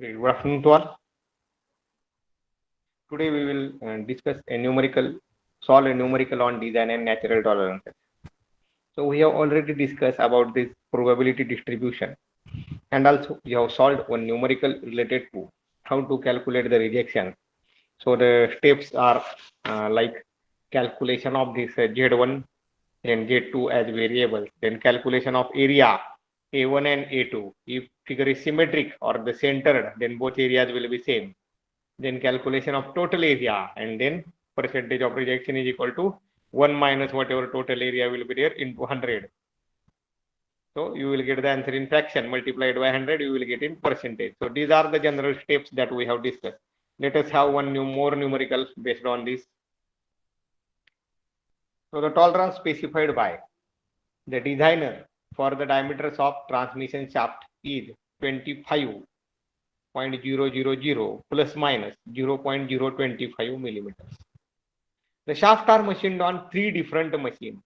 Good afternoon to all. Today we will discuss solve a numerical on design and natural tolerances. So we have already discussed about this probability distribution, and also we have solved one numerical related to how to calculate the rejection. So the steps are like calculation of this Z1 and Z2 as variables, then calculation of area A1 and A2. If figure is symmetric or the centered, then both areas will be same. Then calculation of total area, and then percentage of rejection is equal to 1 minus whatever total area will be there into 100. So you will get the answer in fraction multiplied by 100, you will get in percentage. So these are the general steps that we have discussed. Let us have one more numerical based on this. So the tolerance specified by the designer for the diameters of transmission shaft is 25.000 plus minus 0.025 millimeters. The shafts are machined on 3 different machines.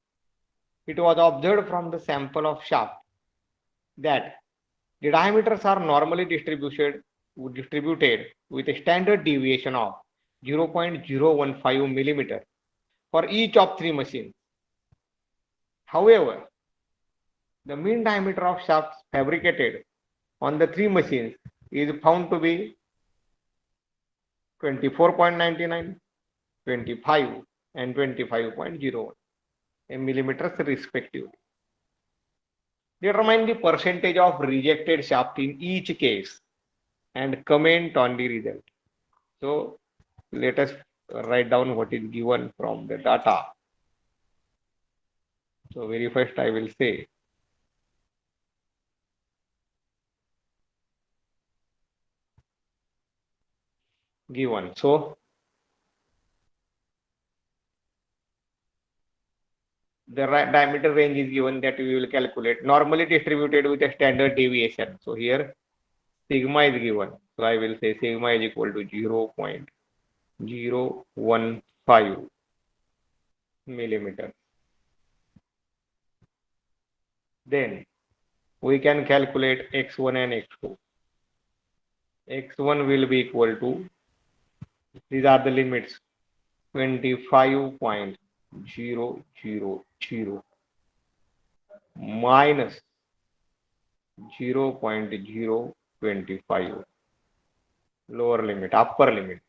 It was observed from the sample of shaft that the diameters are normally distributed with a standard deviation of 0.015 millimeter for each of 3 machines. However, the mean diameter of shafts fabricated on the 3 machines is found to be 24.99, 25 and 25.01 millimeters respectively. Determine the percentage of rejected shaft in each case and comment on the result. So let us write down what is given from the data. So very first I will say given. So the diameter range is given that we will calculate, normally distributed with a standard deviation. So here sigma is given. So I will say sigma is equal to 0.015 millimeter. Then we can calculate x1 and x2. x1 will be equal to, these are the limits, 25.000 minus 0.025, lower limit, upper limit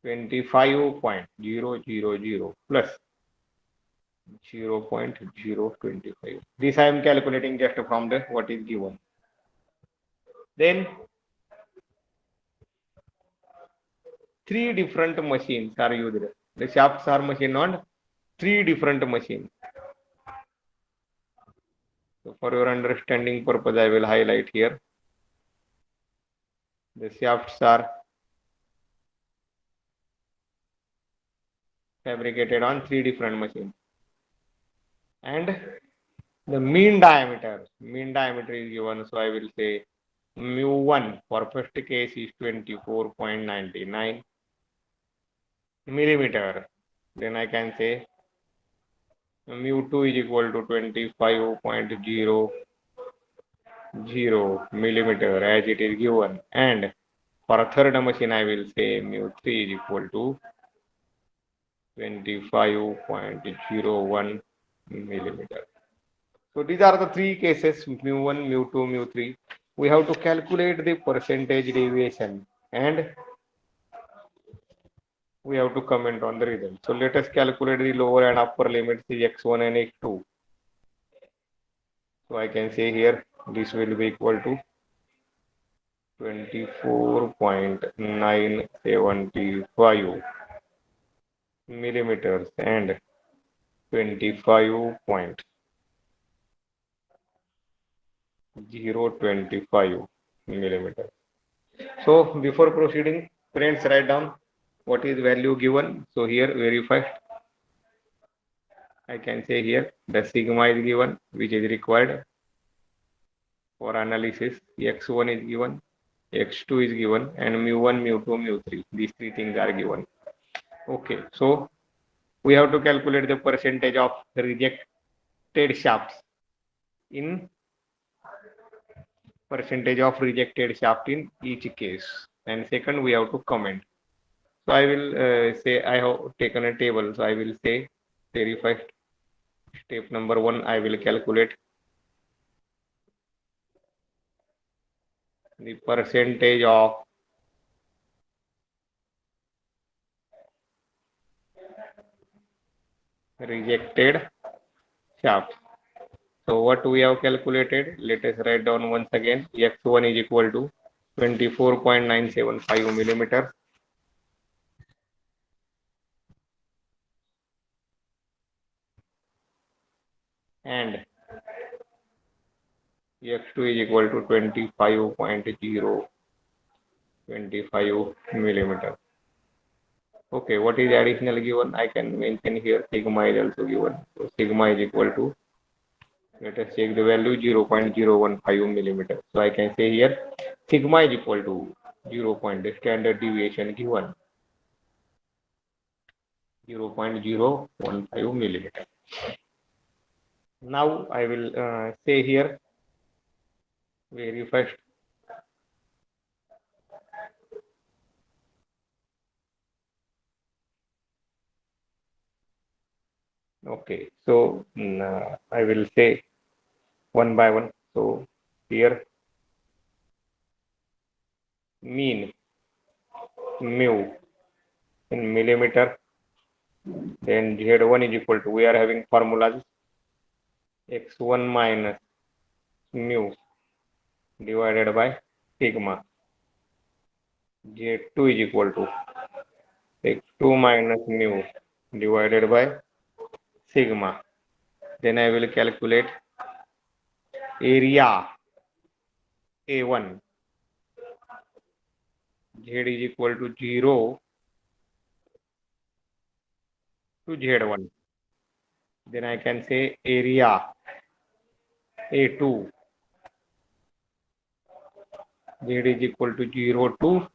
25.000 plus 0.025. This I am calculating just from the what is given. Then 3 different machines are used. The shafts are machined on 3 different machines. So for your understanding purpose, I will highlight here. The shafts are fabricated on 3 different machines. And the mean diameter is given. So I will say mu1 for first case is 24.99 millimeter. Then I can say mu2 is equal to 25.00 millimeter as it is given, and for a third machine I will say mu3 is equal to 25.01 millimeter. So these are the 3 cases, mu1, mu2, mu3. We have to calculate the percentage deviation and we have to comment on the result. So let us calculate the lower and upper limits, the x1 and x2. So I can say here this will be equal to 24.975 millimeters and 25.025 millimeters. So before proceeding, friends, write down what is value given. So here very first I can say here the sigma is given, which is required for analysis. X1 is given, x2 is given, and mu1, mu2, mu3. These 3 things are given. Okay, so we have to calculate the percentage of rejected shafts in percentage of rejected shaft in each case, and second we have to comment. So I will say I have taken a table, so I will say very first step number one, I will calculate the percentage of rejected shaft. So what we have calculated, let us write down once again. X1 is equal to 24.975 millimeters, and X2 is equal to 25.025 millimeters. Okay, what is additional given? I can mention here sigma is also given. So sigma is equal to, let us check the value, 0.015 millimeters. So I can say here sigma is equal to 0. The standard deviation given 0.015 millimeters. Now I will say here very first okay, so I will say one by one. So here mean mu in millimeter, then Z1 is equal to, we are having formulas, x1 minus mu divided by sigma. Z2 is equal to x2 minus mu divided by sigma. Then I will calculate area A1. Z is equal to 0 to Z1. Then I can say area A2. Z is equal to 0 to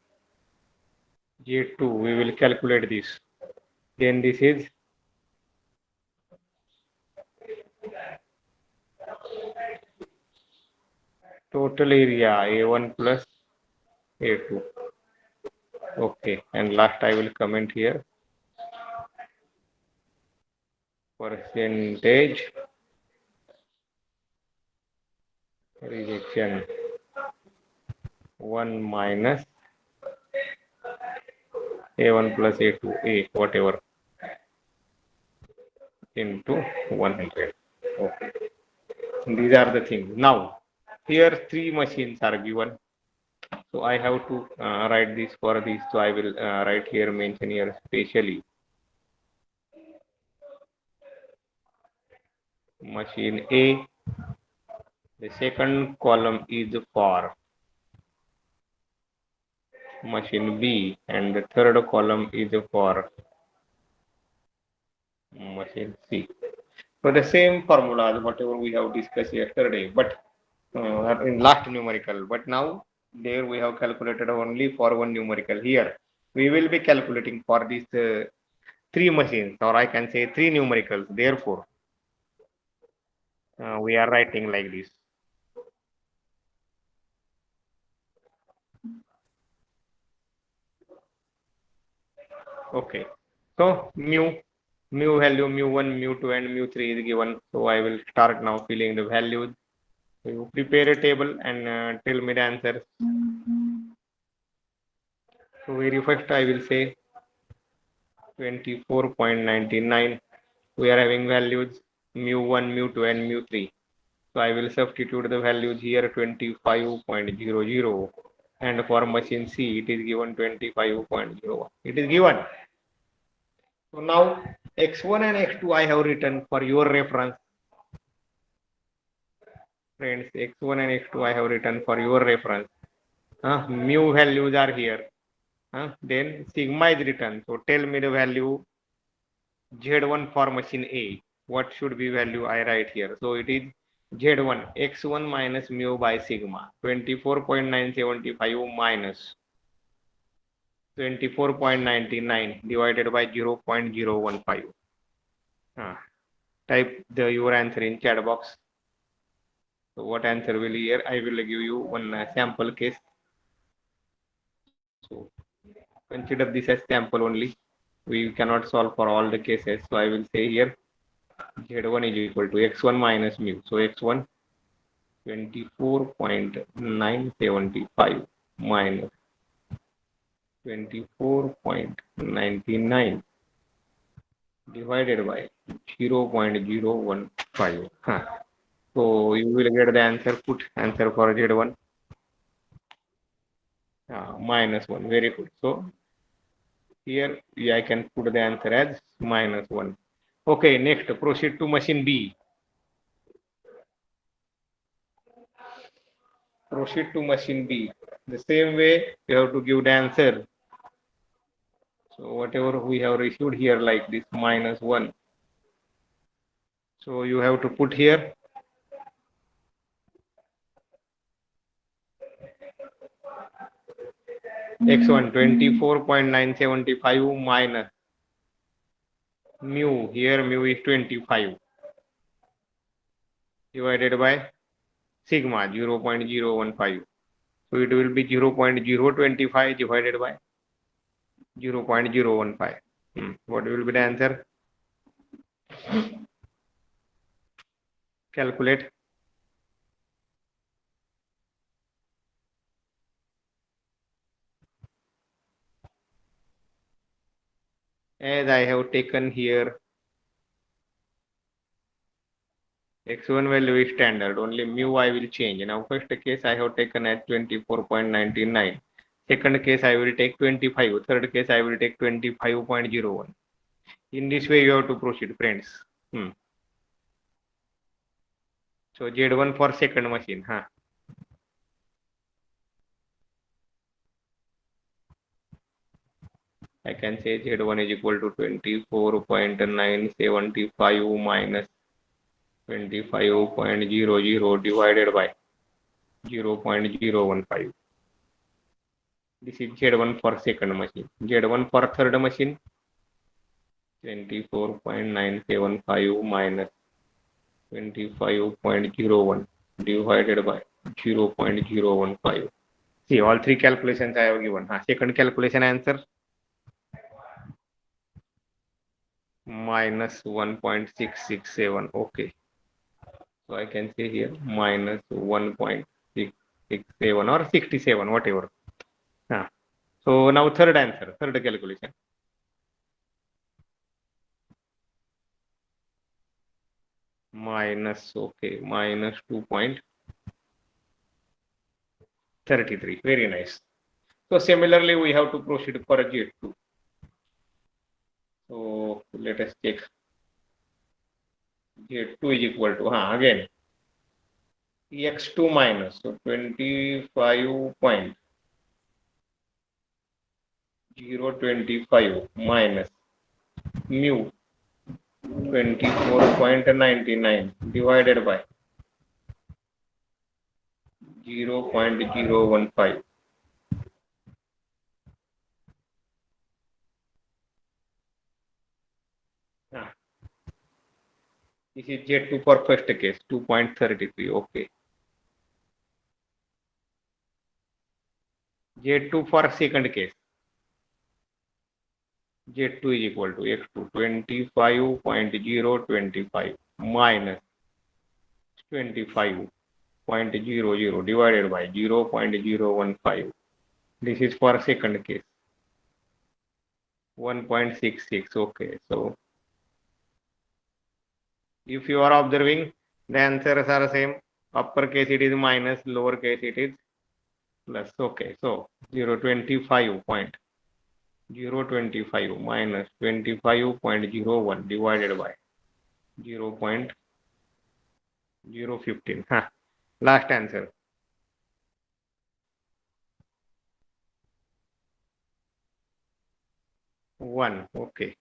Z2. We will calculate this. Then this is total area A1 plus A2. Okay, and last I will comment here percentage rejection 1 minus A1 plus A2, A whatever, into 100. Okay, these are the things. Now here three machines are given, so I have to write this for this. So I will write here, mention here specially machine A. The second column is for machine B, and the third column is for machine C. So the same formulas, whatever we have discussed yesterday, but in last numerical. But now there we have calculated only for one numerical. Here we will be calculating for these three machines, or I can say three numericals. Therefore, we are writing like this. Okay. So mu value mu1, mu2, and mu3 is given. So I will start now filling the values. You prepare a table and tell me the answers. So very first I will say 24.99. We are having values mu1, mu2, and mu3. So I will substitute the values here 25.00, and for machine C it is given 25.01. It is given. So now x1 and x2 I have written for your reference. Friends, x1 and x2 I have written for your reference. Mu values are here. Then sigma is written. So tell me the value Z1 for machine A. What should be value I write here? So it is Z1 x1 minus mu by sigma 24.975 minus 24.99 divided by 0.015. Type your answer in chat box. So what answer will be here? I will give you one sample case. So consider this as sample only. We cannot solve for all the cases. So I will say here Z1 is equal to x1 minus mu. So x1 24.975 minus 24.99 divided by 0.015. So you will get the answer. Put answer for Z1 -1. Very good. So here I can put the answer as -1. Okay, next proceed to machine B. Proceed to machine B. The same way you have to give the answer. So whatever we have received here like this -1. So you have to put here x1 24.975 minus mu. Here mu is 25 divided by sigma 0.015. So it will be 0.025 divided by 0.015. What will be the answer? Calculate. As I have taken here x1 value is standard, only mu I will change. Now first case I have taken at 24.99. Second case I will take 25. Third case I will take 25.01. In this way you have to proceed, friends. So Z1 for second machine. I can say Z1 is equal to 24.975 minus 25.00 divided by 0.015. This is Z1 for second machine. Z1 for third machine, 24.975 minus 25.01 divided by 0.015. See, all three calculations I have given. Second calculation answer minus 1.667. Okay. So I can say here minus 1.667 or 67, whatever. So now third answer, third calculation. Minus 2.33. Very nice. So similarly, we have to proceed for a Z2. So let us check. Z2 is equal to again x2 minus, so 25.025 minus mu 24.99 divided by 0.015. This is Z2 for first case, 2.33. Okay. Z2 for second case. Z2 is equal to x2 25.025 minus 25.00 divided by 0.015. This is for second case. 1.66. Okay. So if you are observing, the answers are the same. Upper case it is minus, lower case it is plus. Okay. So 0.25 minus 25.01 divided by 0.015. Last answer. 1. Okay.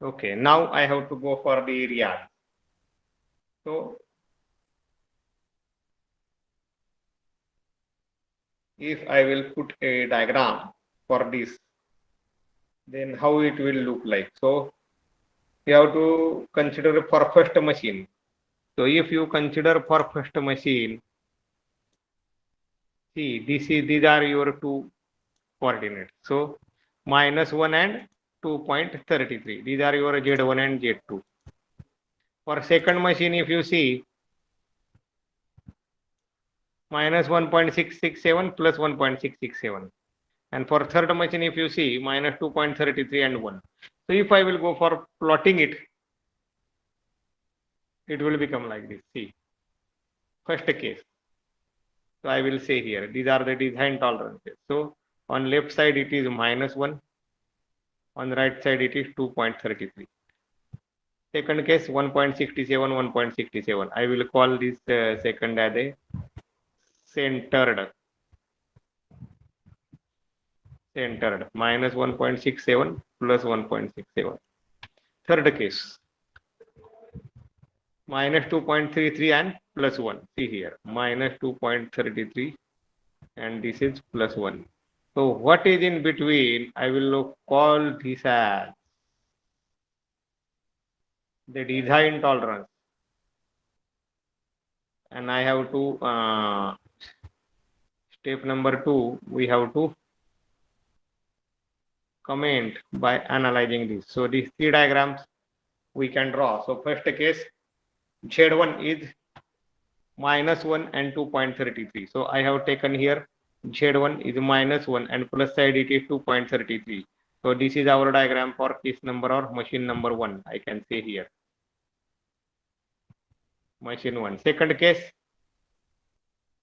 Okay. Now I have to go for the area. So if I will put a diagram for this, then how it will look like. So you have to consider for first machine. So if you consider for first machine, see these are your two coordinates. So -1 and 2.33. These are your Z1 and Z2. For second machine, if you see -1.667 plus 1.667. And for third machine, if you see -2.33 and 1. So if I will go for plotting it, it will become like this. See, first case. So I will say here, these are the design tolerances. So on left side, it is -1. On the right side, it is 2.33. Second case, 1.67, 1.67. I will call this second as a centered. -1.67 plus 1.67. Third case, -2.33 and plus 1. See here, -2.33 and this is plus 1. So what is in between? I will call this as the design tolerance. And I have to, step number 2, we have to comment by analyzing this. So these three diagrams we can draw. So first case, Z1 is -1 and 2.33. So I have taken here Z1 is -1 and plus side it is 2.33. So this is our diagram for case number or machine number 1. I can say here machine 1. Second case,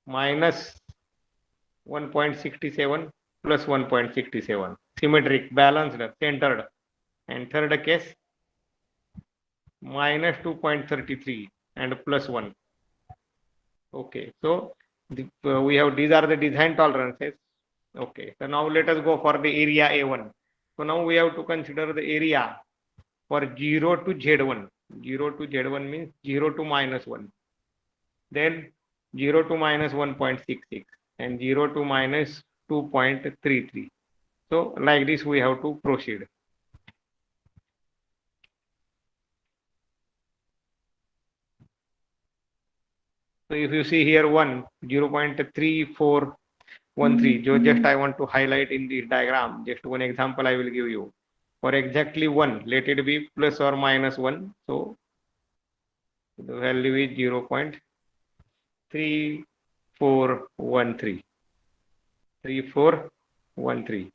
-1.67 plus 1.67. Symmetric, balanced, centered. And third case, -2.33 and plus 1. Okay, so we have, these are the design tolerances. Okay, so now let us go for the area A1. So now we have to consider the area for 0 to Z1. 0 to Z1 means 0 to -1. Then 0 to -1.66 and 0 to -2.33. So like this we have to proceed. So if you see here 0.3413, just I want to highlight in this diagram, just one example I will give you. For exactly 1, let it be plus or -1. So the value is 0.3413. 3413.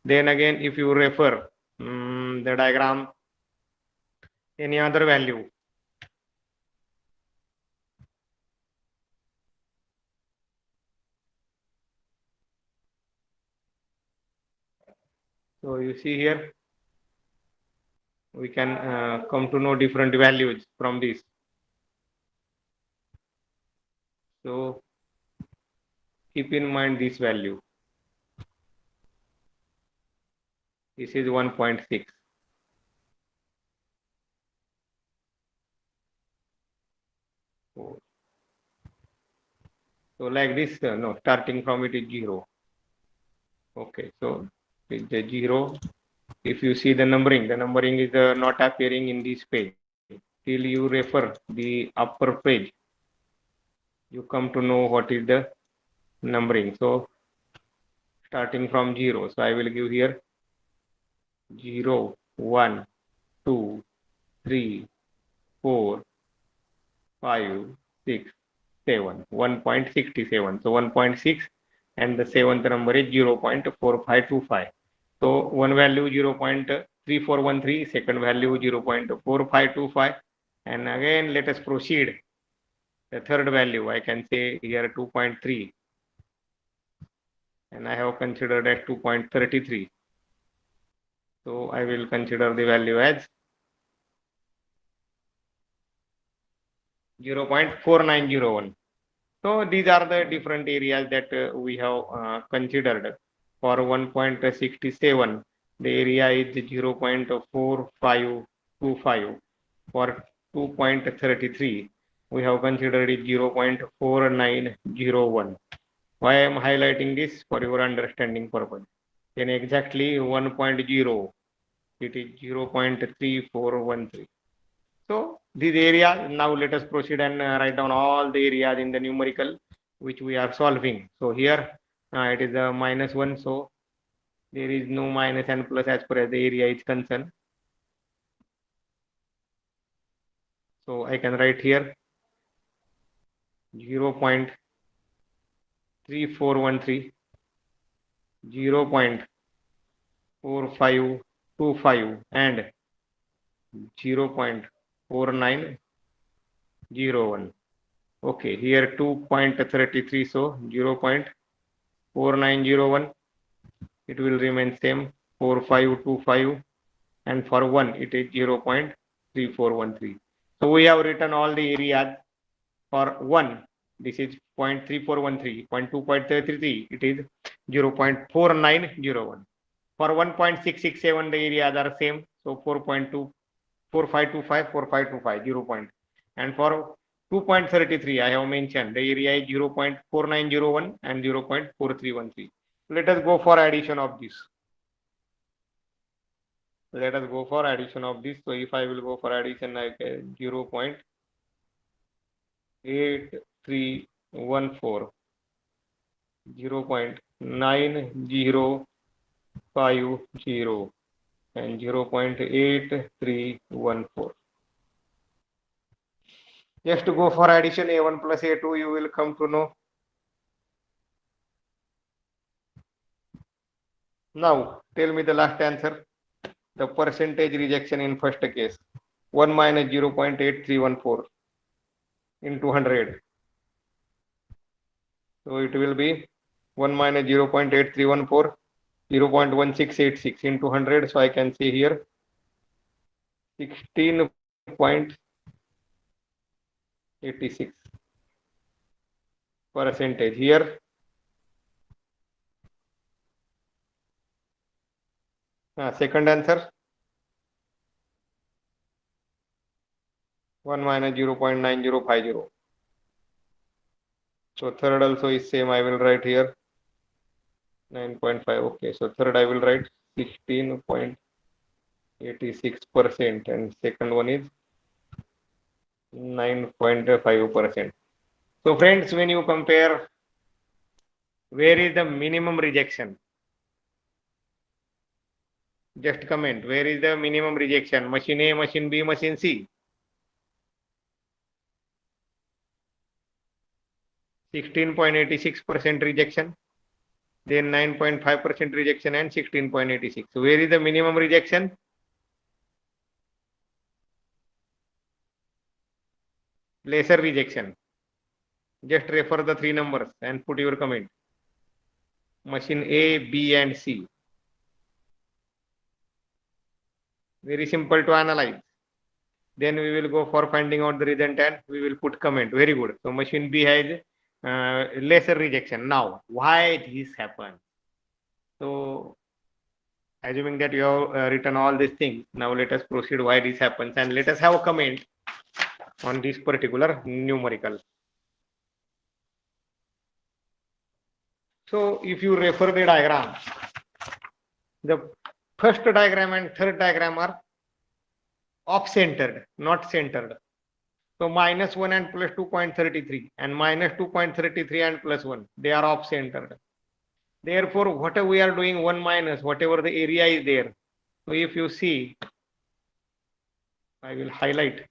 Then again, if you refer the diagram, any other value. So you see here, we can come to know different values from this. So keep in mind this value. This is 1.6. So like this, no, starting from it is 0. Okay, so it's the 0. If you see the numbering is not appearing in this page. Till you refer the upper page, you come to know what is the numbering. So starting from 0. So I will give here 0, 1, 2, 3, 4, 5, 6, 7, 1.67. So 1.6 and the seventh number is 0.4525. So one value 0.3413, second value 0.4525, and again let us proceed. The third value I can say here 2.3, and I have considered as 2.33. So I will consider the value as 0.4901. So these are the different areas that we have considered. For 1.67, the area is 0.4525. For 2.33, we have considered it 0.4901. Why I am highlighting this? For your understanding purpose. Then exactly 1.0 it is 0.3413. So this area, now let us proceed and write down all the areas in the numerical which we are solving. So here it is a -1, so there is no minus and plus as far as the area is concerned. So I can write here 0.3413, 0.4525 and 0.4901. Okay, here 2.33, so 0.4901, it will remain same, 4525, and for 1 it is 0.3413. So we have written all the areas. For 1, this is 0.3413, 0.2.33, it is 0.4901. For 1.667, the areas are same, so 4.2, 4525, 4525, 0 point. And for 2.33, I have mentioned the area is 0.4901 and 0.4313. Let us go for addition of this. Let us go for addition of this. So if I will go for addition, I get 0.8314, 0.9050, and 0.8314. Just to go for addition, A1 plus A2, you will come to know. Now, tell me the last answer. The percentage rejection in first case. 1 minus 0.8314 into 100. So it will be 1 minus 0.8314, 0.1686 into 100. So I can see here 16.86 percentage. Here second answer 1 minus 0.9050. So third also is same. I will write here 9.5. Okay, so third I will write 16.86%, and second one is 9.5%. So friends, when you compare, where is the minimum rejection? Just comment, where is the minimum rejection? Machine A, machine B, machine C. 16.86% rejection, then 9.5% rejection, and 16.86. So where is the minimum rejection? Lesser rejection. Just refer the three numbers and put your comment. Machine A, B, and C. Very simple to analyze. Then we will go for finding out the result and we will put comment. Very good. So machine B has lesser rejection. Now, why this happened? So assuming that you have written all these things, now let us proceed why this happens, and let us have a comment on this particular numerical. So if you refer the diagram, the first diagram and third diagram are off-centered, not centered. So -1 and plus 2.33 and -2.33 and plus 1, they are off-centered. Therefore, whatever we are doing 1 minus, whatever the area is there. So if you see, I will highlight.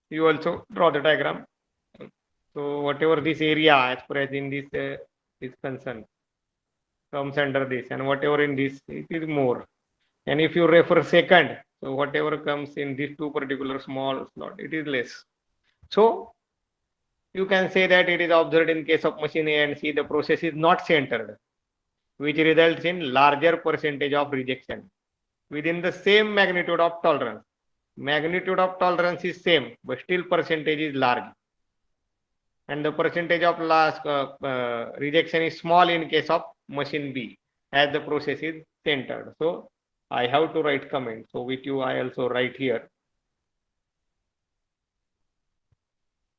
You also draw the diagram. So whatever this area as far as in this is concerned comes under this, and whatever in this, it is more. And if you refer second, so whatever comes in these two particular small slot, it is less. So you can say that it is observed in case of machine A and C, the process is not centered, which results in larger percentage of rejection within the same magnitude of tolerance. Magnitude of tolerance is same, but still percentage is large. And the percentage of rejection is small in case of machine B, as the process is centered. So I have to write comment. So with you, I also write here.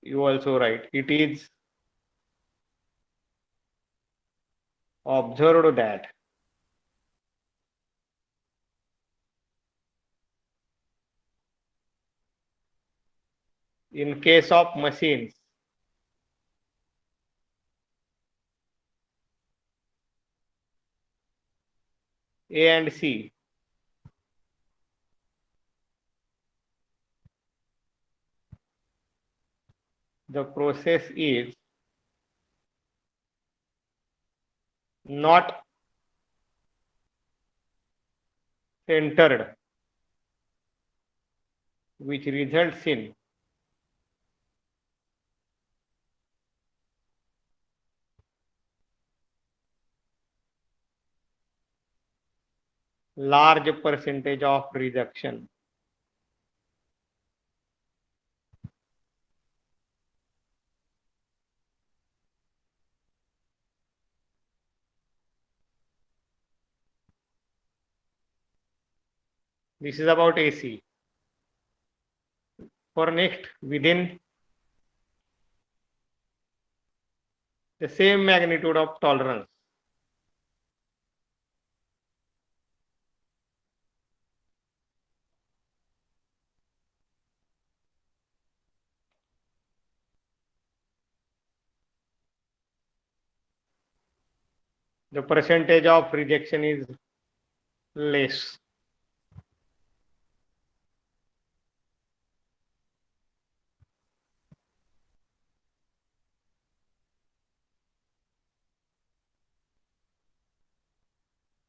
You also write, it is observed that In case of machines, A and C, the process is not centered, which results in large percentage of rejection. This is about AC. For next, within the same magnitude of tolerance, the percentage of rejection is less.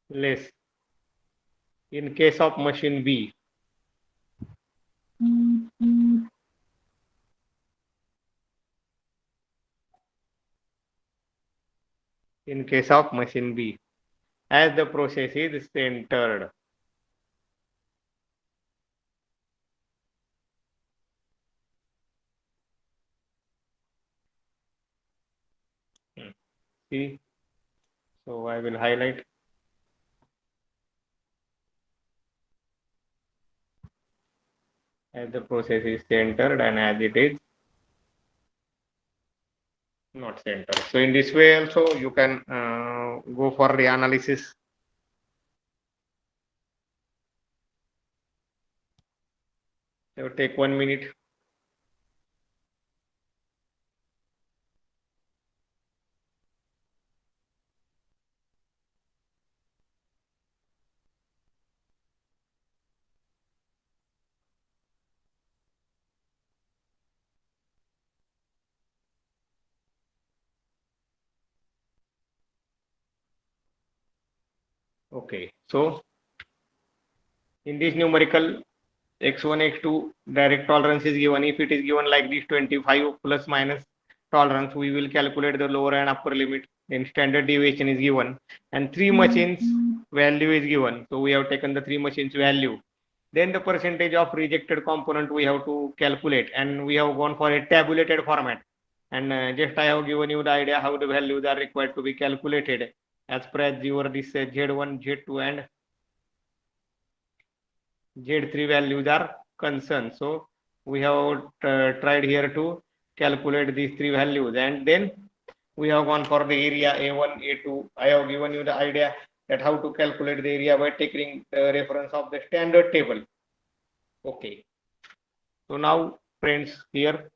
Less. In case of machine B, in case of machine B, as the process is centered. See, so I will highlight as the process is centered and as it is not centered. So in this way also you can go for the analysis. So take 1 minute. Okay, so in this numerical x1, x2 direct tolerance is given. If it is given like this 25 plus minus tolerance, we will calculate the lower and upper limit. Then standard deviation is given and three machines value is given. So we have taken the three machines value. Then the percentage of rejected component we have to calculate, and we have gone for a tabulated format. And just I have given you the idea how the values are required to be calculated as per as your this Z1, Z2 and Z3 values are concerned. So we have tried here to calculate these three values, and then we have gone for the area A1, A2. I have given you the idea that how to calculate the area by taking the reference of the standard table. Okay. So now friends, here